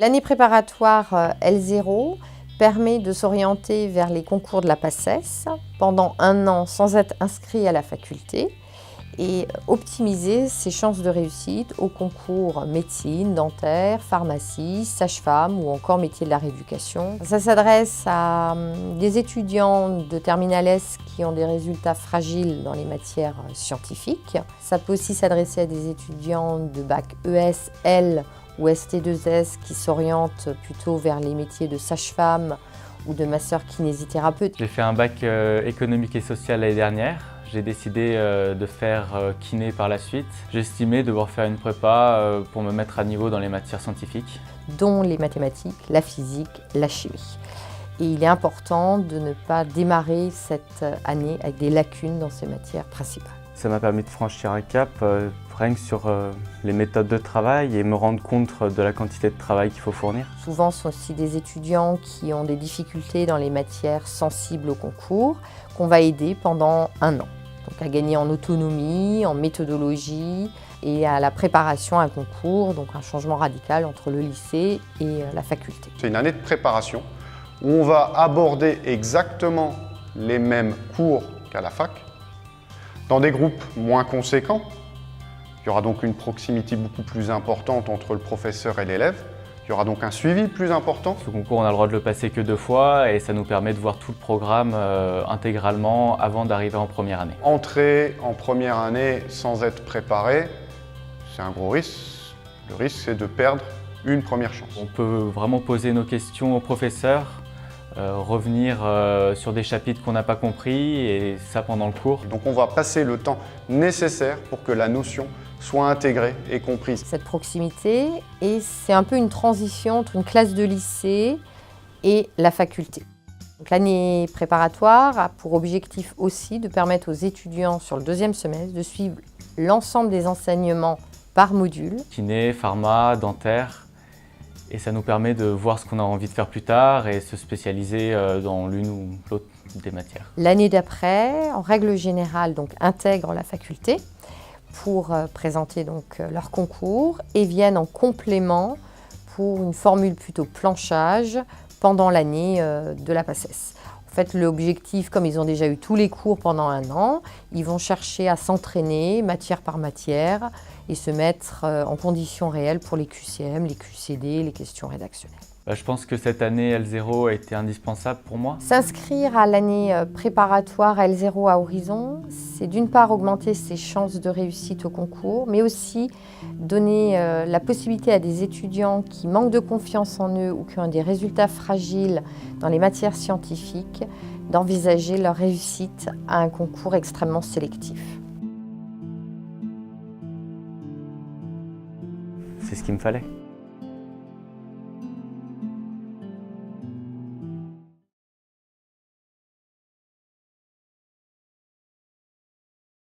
L'année préparatoire L0 permet de s'orienter vers les concours de la PACES pendant 1 an sans être inscrit à la faculté et optimiser ses chances de réussite aux concours médecine, dentaire, pharmacie, sage-femme ou encore métier de la rééducation. Ça s'adresse à des étudiants de terminale S qui ont des résultats fragiles dans les matières scientifiques. Ça peut aussi s'adresser à des étudiants de bac ES, L ou ST2S qui s'orientent plutôt vers les métiers de sage-femme ou de masseur kinésithérapeute. J'ai fait un bac économique et social l'année dernière. J'ai décidé de faire kiné par la suite. J'estimais devoir faire une prépa pour me mettre à niveau dans les matières scientifiques, dont les mathématiques, la physique, la chimie. Et il est important de ne pas démarrer cette année avec des lacunes dans ces matières principales. Ça m'a permis de franchir un cap rien que sur les méthodes de travail et me rendre compte de la quantité de travail qu'il faut fournir. Souvent, ce sont aussi des étudiants qui ont des difficultés dans les matières sensibles au concours qu'on va aider pendant 1 an. Donc à gagner en autonomie, en méthodologie et à la préparation à un concours, donc un changement radical entre le lycée et la faculté. C'est une année de préparation où on va aborder exactement les mêmes cours qu'à la fac, dans des groupes moins conséquents. Il y aura donc une proximité beaucoup plus importante entre le professeur et l'élève. Il y aura donc un suivi plus important. Ce concours, on a le droit de le passer que 2 fois et ça nous permet de voir tout le programme intégralement avant d'arriver en première année. Entrer en première année sans être préparé, c'est un gros risque. Le risque, c'est de perdre une première chance. On peut vraiment poser nos questions au professeur, revenir sur des chapitres qu'on n'a pas compris et ça pendant le cours. Donc on va passer le temps nécessaire pour que la notion soit intégrée et comprise. Cette proximité, et c'est un peu une transition entre une classe de lycée et la faculté. L'année préparatoire a pour objectif aussi de permettre aux étudiants sur le 2e semestre de suivre l'ensemble des enseignements par module. Kiné, pharma, dentaire. Et ça nous permet de voir ce qu'on a envie de faire plus tard et se spécialiser dans l'une ou l'autre des matières. L'année d'après, en règle générale, donc, intègrent la faculté pour présenter donc, leur concours et viennent en complément pour une formule plutôt planchage pendant l'année de la PACES. En fait, l'objectif, comme ils ont déjà eu tous les cours pendant 1 an, ils vont chercher à s'entraîner matière par matière et se mettre en conditions réelles pour les QCM, les QCD, les questions rédactionnelles. Je pense que cette année L0 a été indispensable pour moi. S'inscrire à l'année préparatoire L0 à Horizon, c'est d'une part augmenter ses chances de réussite au concours, mais aussi donner la possibilité à des étudiants qui manquent de confiance en eux ou qui ont des résultats fragiles dans les matières scientifiques d'envisager leur réussite à un concours extrêmement sélectif. C'est ce qu'il me fallait.